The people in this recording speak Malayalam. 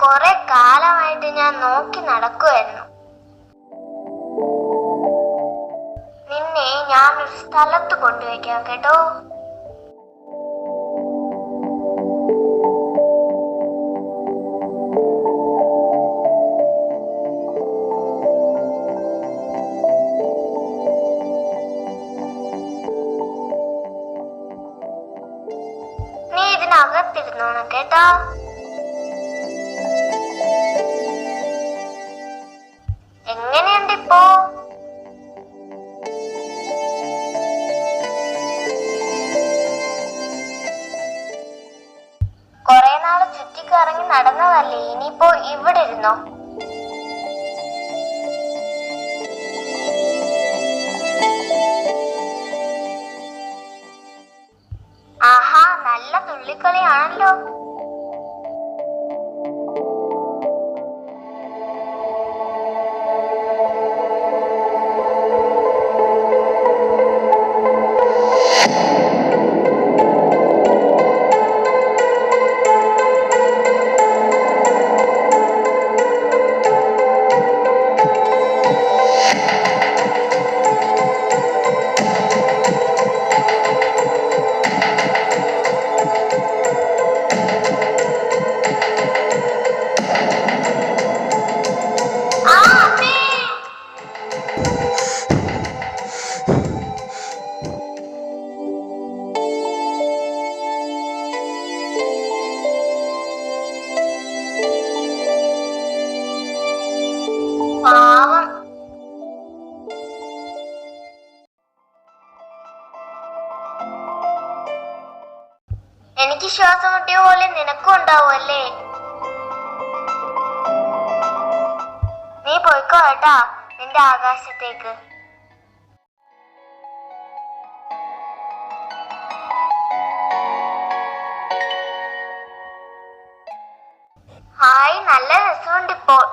കുറെ കാലമായിട്ട് ഞാൻ നോക്കി നടക്കുമായിരുന്നു. നിന്നെ ഞാനൊരു സ്ഥലത്ത് കൊണ്ടുവയ്ക്കാം കേട്ടോ. നീ ഇതിനകത്തിരുന്നോണം കേട്ടോ. എങ്ങനെയുണ്ട് ഇപ്പോ? കൊറേ നാള് ചുറ്റിക്കറങ്ങി നടന്നതല്ലേ, ഇനിയിപ്പോ ഇവിടെ ഇരുന്നോ. ആഹാ, നല്ല തുള്ളിക്കളിയാണല്ലോ. പാവം. എനിക്ക് ശ്വാസം മുട്ടിയ പോലെ നിനക്കും ഉണ്ടാവുമല്ലേ. നീ പോയിക്കോ കേട്ടാ നിന്റെ ആകാശത്തേക്ക്. ഹായ്, നല്ല രസമുണ്ട് ഇപ്പോൾ.